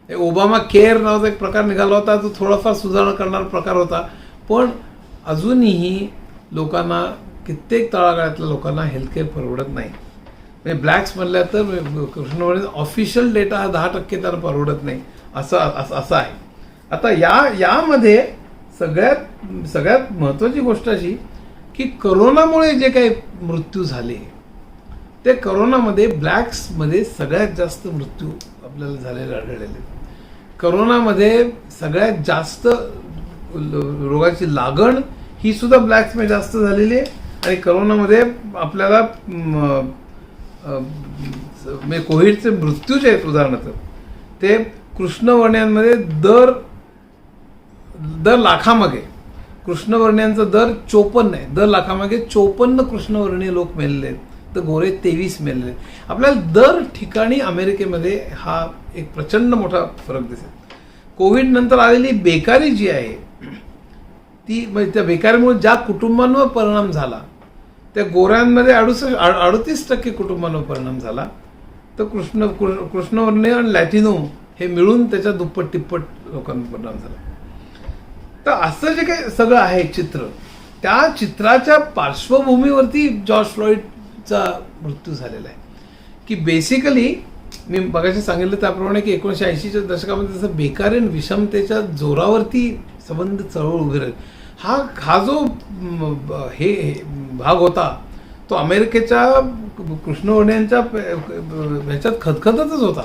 ओबामा केअर नावाचा एक प्रकार निघाला होता, तो थोडाफार सुधारणा करणारा प्रकार होता, पण अजूनही लोकांना कित्येक तळागाळातल्या लोकांना हेल्थ केअर परवडत नाही. म्हणजे ब्लॅक्स म्हणल्या तर कृष्णवर्णी ऑफिशियल डेटा हा 10% त्यांना परवडत नाही असं आहे. आता यामध्ये सगळ्यात महत्त्वाची गोष्ट अशी की करोनामुळे जे काही मृत्यू झाले ते करोनामध्ये ब्लॅक्समध्ये सगळ्यात जास्त मृत्यू आपल्याला झालेले आढळलेले. करोनामध्ये सगळ्यात जास्त रोगाची लागण ही सुद्धा ब्लॅक्समध्ये जास्त झालेली आहे आणि करोनामध्ये आपल्याला म्हणजे कोविडचे मृत्यू जे आहेत उदाहरणार्थ ते कृष्णवर्णियांमध्ये दर लाखामागे कृष्णवर्णियांचा दर 54 आहे. दर लाखामागे 54 कृष्णवर्णीय लोक मेलेले आहेत, तर गोरे 23 मेलेले आहेत. आपल्याला दर ठिकाणी अमेरिकेमध्ये हा एक प्रचंड मोठा फरक दिसेल. कोविड नंतर आलेली बेकारी जी आहे ती म्हणजे त्या बेकारीमुळे ज्या कुटुंबांवर परिणाम झाला त्या गोऱ्यांमध्ये 38% कुटुंबांवर परिणाम झाला, तर कृष्णवर्णीय आणि लॅटिनो हे मिळून त्याच्या दुप्पट तिप्पट लोकांवर परिणाम झाला. तर असं जे काही सगळं आहे चित्र, त्या चित्राच्या पार्श्वभूमीवरती जॉर्ज फ्लॉइडचा मृत्यू झालेला आहे. की बेसिकली मी मगाशी सांगितलं त्याप्रमाणे की 1980च्या दशकामध्ये जसं बेकारी आणि विषमतेच्या जोरावरती संबंध चळवळ उभी राहील, हा जो हे भाग होता तो अमेरिकेच्या कृष्णवर्णियांच्या ह्याच्यात खदखदतच होता.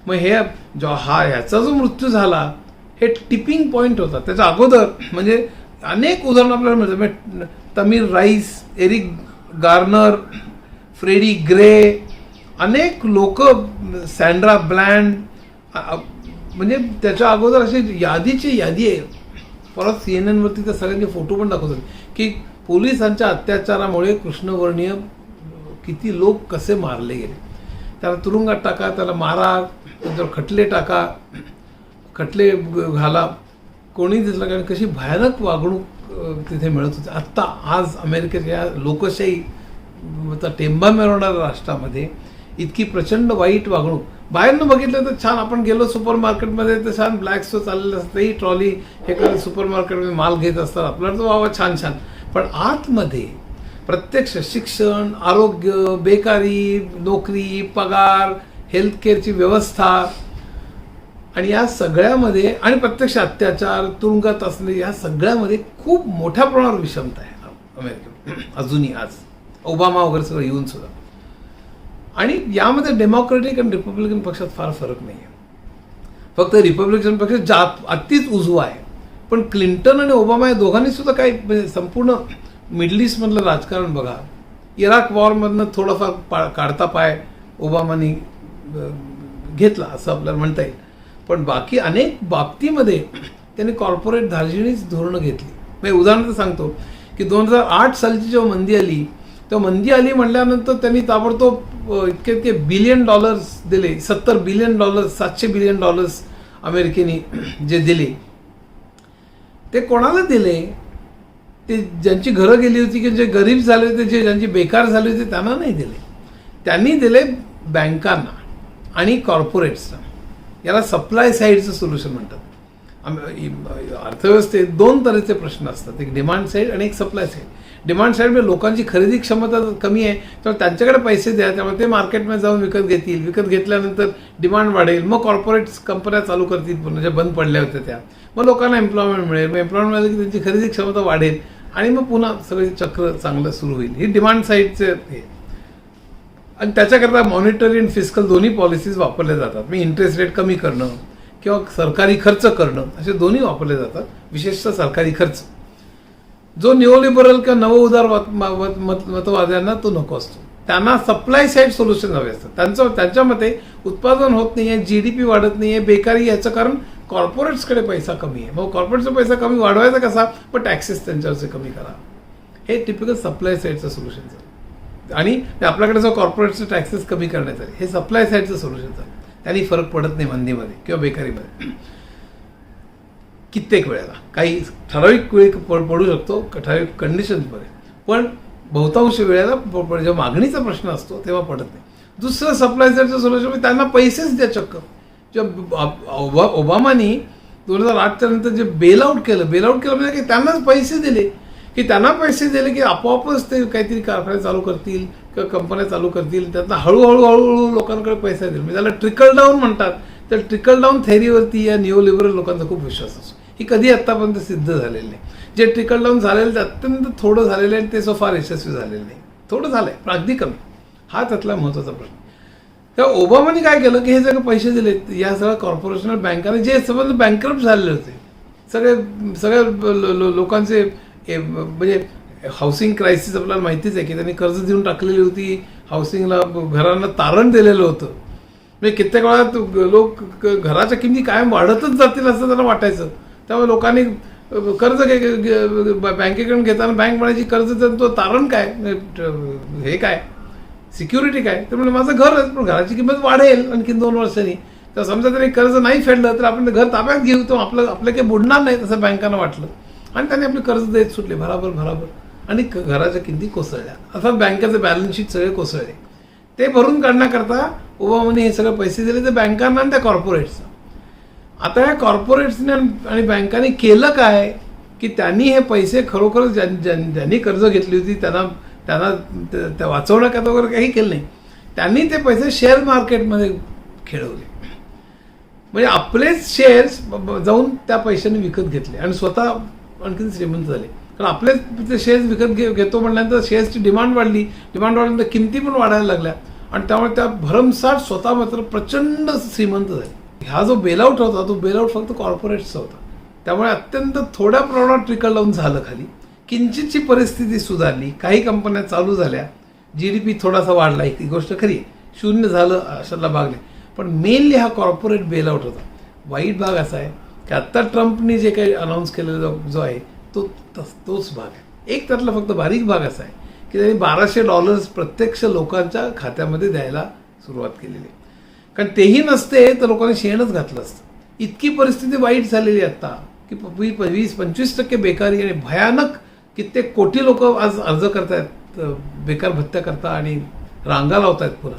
मग ह्याचा जो मृत्यू झाला हे टिपिंग पॉईंट होता. त्याच्या अगोदर म्हणजे अनेक उदाहरणं आपल्याला मिळतात. म्हणजे Tamir Rice, Eric Garner, Freddie Gray, अनेक लोक, सँड्रा ब्लँड, म्हणजे त्याच्या अगोदर अशी यादीची यादी आहे. परत CNN वरती त्या सगळ्यांचे फोटो पण दाखवतात की पोलिसांच्या अत्याचारामुळे कृष्णवर्णीय किती लोक कसे मारले गेले. त्याला तुरुंगात टाका, त्याला मारा, त्याच्यावर खटले टाका, खटले घाला, कोणी दिसलं कारण कशी भयानक वागणूक तिथे मिळत होती. आत्ता आज अमेरिकेच्या या लोकशाही टेंबा मिळवणाऱ्या राष्ट्रामध्ये इतकी प्रचंड वाईट वागणूक. बाहेरनं बघितलं तर छान, आपण गेलो सुपर मार्केटमध्ये तर छान ब्लॅक स्टो चाललेलं असतं, ही ट्रॉली हे करत सुपर मार्केटमध्ये माल घेत असतात, आपल्याला तर वावा छान छान. पण आतमध्ये प्रत्यक्ष शिक्षण, आरोग्य, बेकारी, नोकरी, पगार, हेल्थकेअरची व्यवस्था आणि या सगळ्यामध्ये आणि प्रत्यक्ष अत्याचार, तुरुंगात असणे, या सगळ्यामध्ये खूप मोठ्या प्रमाणावर विषमता आहे अमेरिकेत अजूनही आज, ओबामा वगैरे सगळं येऊन सुद्धा. आणि यामध्ये डेमोक्रेटिक आणि रिपब्लिकन पक्षात फार फरक नाही आहे. फक्त रिपब्लिकन पक्ष अतिच उजवा आहे. पण क्लिंटन आणि ओबामा या दोघांनी सुद्धा काही म्हणजे संपूर्ण मिडल ईस्टमधलं राजकारण बघा, इराक वॉरमधनं थोडाफार काढता पाय ओबामानी घेतला असं आपल्याला म्हणता येईल. पण बाकी अनेक बाबतीमध्ये त्यांनी कॉर्पोरेट धार्जिणीच धोरणं घेतली. म्हणजे उदाहरणार्थ सांगतो की 2008 सालची जेव्हा मंदी आली तेव्हा मंदी आली म्हटल्यानंतर त्यांनी ताबडतोब इतके बिलियन डॉलर्स दिले. $70 बिलियन, $700 बिलियन अमेरिकेने जे दिले ते कोणाला दिले? ते ज्यांची घरं गेली होती की जे गरीब झाले होते, ज्यांची बेकार झाले होते त्यांना नाही दिले. त्यांनी दिले बँकांना आणि कॉर्पोरेट्सना. याला सप्लाय साईडचं सोल्युशन म्हणतात. अर्थव्यवस्थेत 2 तऱ्हेचे प्रश्न असतात, एक डिमांड साईड आणि एक सप्लाय साईड. डिमांड साईड म्हणजे लोकांची खरेदी क्षमता कमी आहे, तर त्यांच्याकडे पैसे द्या, त्यामुळे ते मार्केटमध्ये जाऊन विकत घेतील. विकत घेतल्यानंतर डिमांड वाढेल, मग कॉर्पोरेट्स कंपन्या चालू करतील पुन्हा ज्या बंद पडल्या होत्या त्या, मग लोकांना एम्प्लॉयमेंट मिळेल. मग एम्प्लॉयमेंट मिळालं की त्यांची खरेदी क्षमता वाढेल आणि मग पुन्हा सगळे चक्र चांगलं सुरू होईल. ही डिमांड साईडचे हे. आणि त्याच्याकरता मॉनिटरी आणि फिस्कल दोन्ही पॉलिसीज वापरल्या जातात. मी इंटरेस्ट रेट कमी करणं किंवा सरकारी खर्च करणं असे दोन्ही वापरले जातात. विशेषतः सरकारी खर्च जो निओलिबरल किंवा नवउदार मतवाद्यांना तो नको असतो. त्यांना सप्लाय साईड सोल्युशन हवे असतात. त्यांच्या मते उत्पादन होत नाही आहे, GDP वाढत नाही आहे, बेकारी, याचं कारण कॉर्पोरेट्सकडे पैसा कमी आहे. मग कॉर्पोरेटचा पैसा कमी वाढवायचा कसा? पण टॅक्सेस त्यांच्यावरचे कमी करा. हे टिपिकल सप्लाय साईडचं सोल्युशन झालं. आणि आपल्याकडे जो कॉर्पोरेटचे टॅक्सेस कमी करण्यात आले, हे सप्लाय साईडचं सोल्युशन झालं. त्यांनी फरक पडत नाही मंदीमध्ये किंवा बेकारीमध्ये. कित्येक वेळेला काही ठराविक वेळी पडू शकतो ठराविक कंडिशन्समध्ये, पण बहुतांश वेळेला जेव्हा मागणीचा प्रश्न असतो तेव्हा पडत नाही. दुसरं सप्लाय साईडचं सोल्युशन, त्यांना पैसेच द्या चक्क. जेव्हा ओबामानी 2008च्या नंतर जे बेलआउट केलं म्हणजे की त्यांनाच पैसे दिले, की आपोआपच ते काहीतरी कारखाने चालू करतील किंवा कंपन्या चालू करतील. त्यातनं हळूहळू लोकांकडे पैसा देईल. म्हणजे त्याला ट्रिकल डाऊन म्हणतात. त्या ट्रिकल डाऊन थेअरीवरती या निओ लिबरल लोकांचा खूप विश्वास असतो. ही कधी आत्तापर्यंत सिद्ध झालेली नाही. जे ट्रिकल डाऊन झालेलं ते अत्यंत थोडं झालेलं आहे, ते सो फार यशस्वी झालेलं नाही. थोडं झालंय पण अगदी कमी. हा त्यातला महत्त्वाचा प्रश्न. तेव्हा ओबामाने काय केलं की हे सगळे पैसे दिले या सगळ्या कॉर्पोरेशनल बँकांना, जे समज बँकरप्ट झालेले होते, सगळ्या लोकांचे म्हणजे हाऊसिंग क्रायसिस आपल्याला माहितीच आहे की त्यांनी कर्ज देऊन टाकलेली होती. हाऊसिंगला घरांना तारण दिलेलं होतं. म्हणजे कित्येक वेळा लोक घराच्या किमती कायम वाढतच जातील असं त्यांना वाटायचं. त्यामुळे लोकांनी कर्ज बँकेकडून घेताना बँक म्हणायची कर्ज तो तारण काय, हे काय, सिक्युरिटी काय. तर म्हणजे माझं घरच, पण घराची किंमत वाढेल आणखीन 2 वर्षांनी. तर समजा तरी कर्ज नाही फेडलं तर आपण घर ताब्यात घेऊ, तर आपलं काही बुडणार नाही असं बँकांना वाटलं आणि त्यांनी आपले कर्ज देत सुटले भराभर आणि घराच्या किमती कोसळल्या. अर्थात बँकेचे बॅलन्स शीट सगळे कोसळले. ते भरून काढण्याकरता ओबामाने हे सगळे पैसे दिले ते बँकांना आणि त्या कॉर्पोरेट्सना. आता या कॉर्पोरेट्सने आणि बँकांनी केलं काय की त्यांनी हे पैसे खरोखर ज्यांनी कर्ज घेतली होती त्यांना वाचवण्याकरता वगैरे काही केलं नाही. त्यांनी ते पैसे शेअर मार्केटमध्ये खेळवले. म्हणजे आपलेच शेअर्स जाऊन त्या पैशाने विकत घेतले आणि स्वतः आणखीन श्रीमंत झाले. कारण आपलेच ते शेअर्स विकत घेतो म्हटल्यानंतर शेअर्सची डिमांड वाढल्यानंतर किमती पण वाढायला लागल्या आणि त्यामुळे त्या भरमसाठ स्वतः मात्र प्रचंड श्रीमंत झाले. हा जो बेलआउट होता तो बेलआउट फक्त कॉर्पोरेट्सचा होता. त्यामुळे अत्यंत थोड्या प्रमाणात ट्रिकल डाऊन झालं खाली. किंचितची परिस्थिती सुधारली, काही कंपन्या चालू झाल्या, GDP थोडासा वाढला, ही गोष्ट खरी आहे. 0 झालं अशाला भाग नाही. पण मेनली हा कॉर्पोरेट बेलआउट होता. वाईट भाग असा आहे की आत्ता ट्रम्पनी जे काही अनाऊन्स केलेला जो आहे तोच भाग आहे. एक त्यातला फक्त बारीक भाग असा आहे की त्यांनी $1200 प्रत्यक्ष लोकांच्या खात्यामध्ये द्यायला सुरुवात केलेली आहे. कारण तेही नसते तर लोकांनी शेणच घातलं असतं. इतकी परिस्थिती वाईट झालेली आहे आत्ता की 20-25% बेकारी आणि भयानक कित्येक कोटी लोक आज अर्ज करतायत बेकार भत्त्या करता आणि रांगा लावतायत. पुन्हा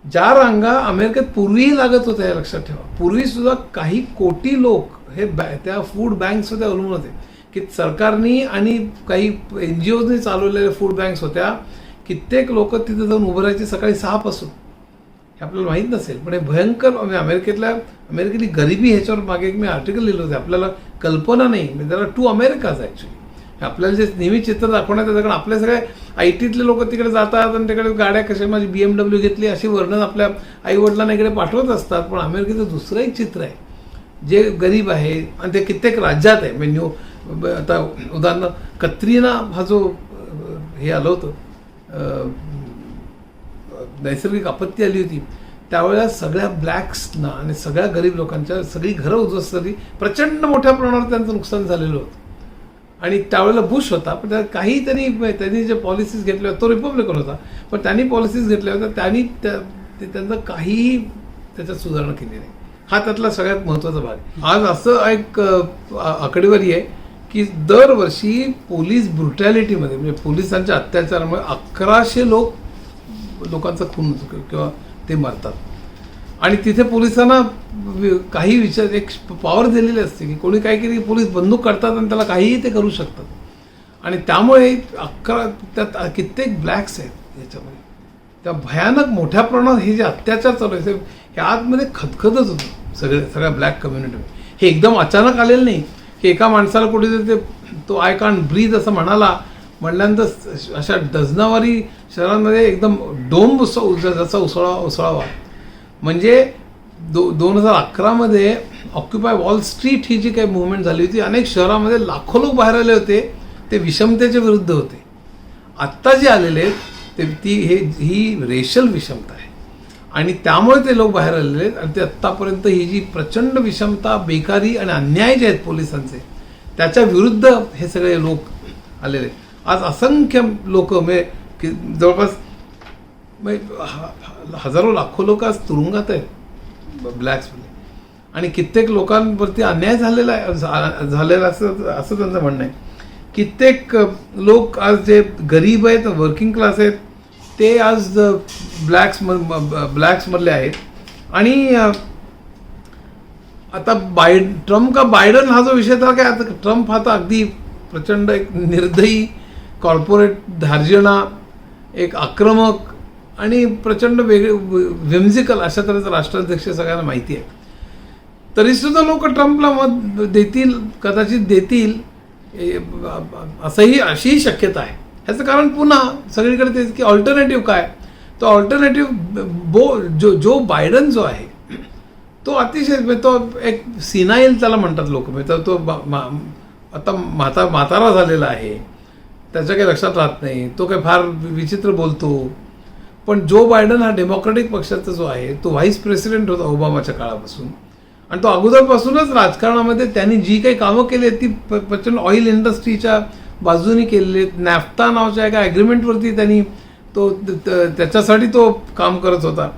ज्या रांगा अमेरिकेत पूर्वीही लागत होत्या, लक्षात ठेवा, पूर्वीसुद्धा काही कोटी लोक हे त्या फूड बँक्समध्ये अवलंबून होते की सरकारनी आणि काही NGOजनी चालवलेल्या फूड बँक्स होत्या. कित्येक लोक तिथे जाऊन उभं राहायचे सकाळी 6 पासून. हे आपल्याला माहीत नसेल पण हे भयंकर. अमेरिकेतली गरिबी ह्याच्यावर मागे एक मी आर्टिकल लिहिलं होतं. आपल्याला कल्पना नाही, म्हणजे त्याला 2 अमेरिकाज ॲक्च्युली. आपल्याला जे नेहमी चित्र दाखवण्यात येतं कारण आपल्या सगळ्या IT लोक तिकडे जातात आणि तिकडे गाड्या कशा माझी BMW घेतली अशी वर्णन आपल्या आईवडिलांना इकडे पाठवत असतात. पण अमेरिकेचं दुसरं एक चित्र आहे जे गरीब आहे आणि ते कित्येक राज्यात आहे. म्हणजे आता उदाहरण कत्रीना हा जो हे आलं होतं, नैसर्गिक आपत्ती आली होती, त्यावेळेला सगळ्या ब्लॅक्सना आणि सगळ्या गरीब लोकांच्या सगळी घरं उद्ध्वस्त झाली. प्रचंड मोठ्या प्रमाणात त्यांचं नुकसान झालेलं होतं. आणि त्यावेळेला बुश होता, पण काही त्यांनी जे पॉलिसीज घेतल्या होत्या तो रिपब्लिकन होता, पण त्यांनी पॉलिसीज घेतल्या होत्या त्यांचं काहीही त्याच्यात सुधारणा केली नाही. हा त्यातला सगळ्यात महत्त्वाचा भाग. आज असं एक आकडेवारी आहे की दरवर्षी पोलीस ब्रुटॅलिटीमध्ये म्हणजे पोलिसांच्या अत्याचारामुळे 1100 लोकांचा खून होतो किंवा ते मरतात. आणि तिथे पोलिसांना काही विचार एक पॉवर दिलेली असते की कोणी काय केली पोलीस बंदूक करतात आणि त्याला काहीही ते करू शकतात. आणि त्यामुळे 11 त्यात कित्येक ब्लॅक्स आहेत याच्यामध्ये. त्या भयानक मोठ्या प्रमाणात हे जे अत्याचार चालू आहे हे आतमध्ये खदखदच होतं सगळ्या ब्लॅक कम्युनिटीमध्ये. हे एकदम अचानक आलेलं नाही की एका माणसाला कुठे तो आय कांट ब्रीथ असं म्हणल्यानंतर अशा डझनावारी शहरांमध्ये एकदम डोंब जसा उसळावा. म्हणजे 2011 ऑक्युपाय वॉल स्ट्रीट ही जी काही मुवमेंट झाली होती, अनेक शहरामध्ये लाखो लोक बाहेर आले होते, ते विषमतेच्या विरुद्ध होते. आत्ता जे आलेले आहेत ही रेशल विषमता आहे आणि त्यामुळे ते लोक बाहेर आलेले आहेत. आणि ते आत्तापर्यंत ही जी प्रचंड विषमता, बेकारी आणि अन्याय जे आहेत पोलिसांचे त्याच्या विरुद्ध हे सगळे लोक आलेले आहेत. आज असंख्य लोक म्हणजे जवळपास हजारो लाखो लोक आज तुरुंगात आहेत ब्लॅक्समध्ये. आणि कित्येक लोकांवरती अन्याय झालेला असं त्यांचं म्हणणं आहे. कित्येक लोक आज जे गरीब आहेत, वर्किंग क्लास आहेत, ते आज ब्लॅक्समधले आहेत. आणि आता ट्रम्प का बायडन हा जो विषय था काय, आता ट्रम्प हा तर अगदी प्रचंड एक निर्दयी, कॉर्पोरेट धार्जिणा, एक आक्रमक आणि प्रचंड व्हिम्झिकल अशा तऱ्हेचा राष्ट्राध्यक्ष सगळ्यांना माहिती आहे. तरीसुद्धा लोक ट्रम्पला मत देतील, कदाचित देतील अशीही शक्यता आहे. ह्याचं कारण पुन्हा सगळीकडे तेच की ऑल्टरनेटिव्ह काय, तो ऑल्टरनेटिव्ह जो बायडन जो आहे तो अतिशय तो एक सिनाईल त्याला म्हणतात लोक. तो आता म्हातारा झालेला आहे, त्याच्या काही लक्षात राहत नाही, तो काही फार विचित्र बोलतो पण जो बायडन हा डेमोक्रॅटिक पक्षाचा जो आहे तो व्हाईस प्रेसिडेंट होता ओबामाच्या काळापासून, आणि तो अगोदरपासूनच राजकारणामध्ये त्यांनी जी काही कामं केली आहेत ती प्रचंड ऑइल इंडस्ट्रीच्या बाजूने केलेली आहेत. नॅफ्ता नावाच्या एका ॲग्रीमेंटवरती त्यांनी त्याच्यासाठी तो काम करत होता.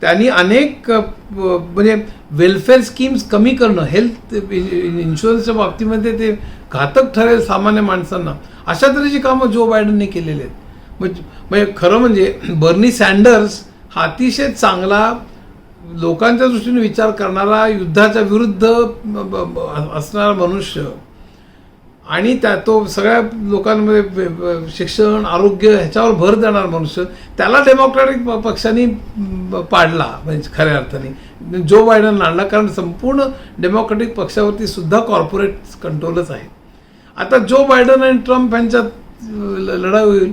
त्यांनी अनेक म्हणजे वेलफेअर स्कीम्स कमी करणं, हेल्थ इन्शुरन्सच्या बाबतीमध्ये ते घातक ठरेल सामान्य माणसांना, अशा तऱ्हेची कामं जो बायडनने केलेली आहेत. म्हणजे खरं म्हणजे बर्नी सँडर्स हा अतिशय चांगला लोकांच्या दृष्टीने विचार करणारा, युद्धाच्या विरुद्ध असणारा मनुष्य, आणि तो सगळ्या लोकांमध्ये शिक्षण, आरोग्य ह्याच्यावर भर देणारा मनुष्य, त्याला डेमोक्रॅटिक पक्षाने पाडला म्हणजे खऱ्या अर्थाने जो बायडन आणला. कारण संपूर्ण डेमोक्रॅटिक पक्षावरती सुद्धा कॉर्पोरेट कंट्रोलच आहे. आता जो बायडन आणि ट्रम्प यांच्यात लढाई होईल,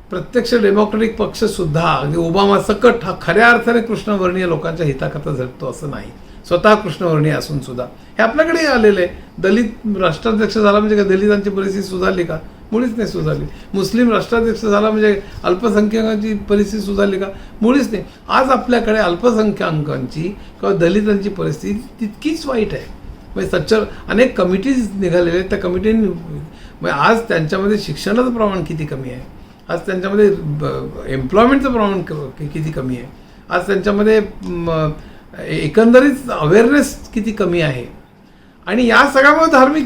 प्रत्यक्ष डेमोक्रॅटिक पक्ष सुद्धा अगदी ओबामा सकट हा खऱ्या अर्थाने कृष्णवर्णीय लोकांच्या हिताकरता झटतो असं नाही. स्वतः कृष्णवर्णीय असून सुद्धा हे आपल्याकडे आलेलं आहे. दलित राष्ट्राध्यक्ष झाला म्हणजे का दलितांची परिस्थिती सुधारली का? मुळीच नाही सुधारली. मुस्लिम राष्ट्राध्यक्ष झाला म्हणजे अल्पसंख्याकांची परिस्थिती सुधारली का? मुळीच नाही. आज आपल्याकडे अल्पसंख्याकांची किंवा दलितांची परिस्थिती तितकीच वाईट आहे. म्हणजे अनेक कमिटीज निघालेल्या आहेत. त्या कमिटीने म्हणजे आज त्यांच्यामध्ये शिक्षणाचं प्रमाण किती कमी आहे, आज त्यांच्यामध्ये एम्प्लॉयमेंटचं प्रमाण किती कमी आहे, आज त्यांच्यामध्ये एकंदरीत अवेअरनेस किती कमी आहे. आणि या सगळ्यामुळे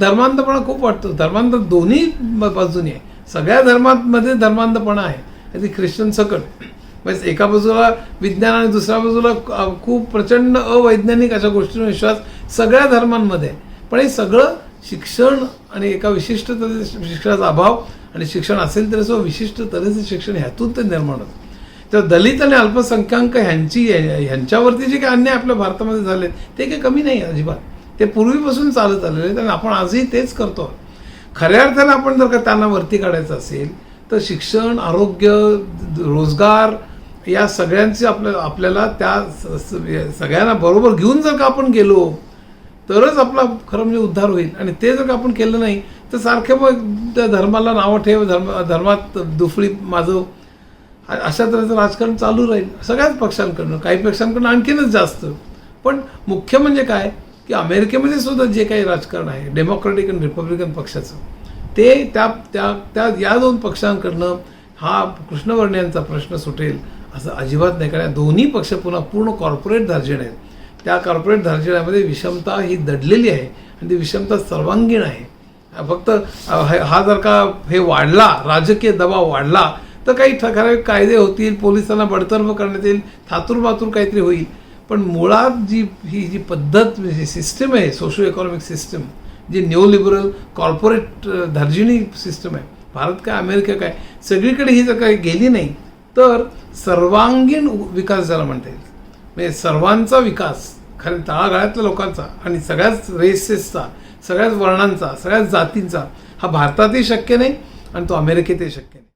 धर्मांधपणा खूप वाटतो. धर्मांध दोन्ही बाजूने आहे. सगळ्या धर्मांमध्ये धर्मांधपणा आहे. ती ख्रिश्चन सकट म्हणजे एका बाजूला विज्ञान आणि दुसऱ्या बाजूला खूप प्रचंड अवैज्ञानिक अशा गोष्टींवर विश्वास सगळ्या धर्मांमध्ये. पण हे सगळं शिक्षण आणि एका विशिष्ट तऱ्हेचं शिक्षणाचा अभाव, आणि शिक्षण असेल तरी असं विशिष्ट तऱ्हेचं शिक्षण ह्यातून ते निर्माण होतं. तर दलित आणि अल्पसंख्याक ह्यांच्यावरती जे काही अन्याय आपल्या भारतामध्ये झाले ते काही कमी नाही अजिबात. ते पूर्वीपासून चालत आलेले आहेत आणि आपण आजही तेच करतो. खऱ्या अर्थानं आपण जर का त्यांना वरती काढायचं असेल तर शिक्षण, आरोग्य, रोजगार या सगळ्यांची आपल्याला त्या सगळ्यांना बरोबर घेऊन जर का आपण गेलो तरच आपला खरं म्हणजे उद्धार होईल. आणि ते जर का आपण केलं नाही तर सारखे मग त्या धर्माला नावं ठेव, धर्मात दुफळी माजव, अशा तऱ्हेचं राजकारण चालू राहील सगळ्याच पक्षांकडनं, काही पक्षांकडनं आणखीनच जास्त. पण मुख्य म्हणजे काय की अमेरिकेमध्ये सुद्धा जे काही राजकारण आहे डेमोक्रॅटिक आणि रिपब्लिकन पक्षाचं, ते त्या या दोन पक्षांकडनं हा कृष्णवर्णीयांचा प्रश्न सुटेल असं अजिबात नाही. कारण दोन्ही पक्ष पुन्हा पूर्ण कॉर्पोरेट धार्जिण आहेत. त्या कॉर्पोरेट धार्जिण्यामध्ये विषमता ही दडलेली आहे आणि ती विषमता सर्वांगीण आहे. फक्त हा जर का हे वाढला, राजकीय दबाव वाढला तर काही ठराविक कायदे होतील, पोलिसांना बडतर्फ करण्यात येईल, थातूर काहीतरी होईल. पण मुळात ही जी पद्धत, सिस्टम आहे, सोशो इकॉनॉमिक सिस्टम, जी न्यूलिबरल कॉर्पोरेट धार्जिणी सिस्टम आहे, भारत काय अमेरिका काय, सगळीकडे ही जर काही गेली नाही तर सर्वांगीण विकास ज्याला म्हणता येईल, म्हणजे सर्वांचा विकास, खरं तळागाळातल्या लोकांचा आणि सगळ्याच रेसेसचा, सगळ्याच वर्णांचा, सगळ्याच जातींचा हा भारतातही शक्य नाही आणि तो अमेरिकेतही शक्य नाही.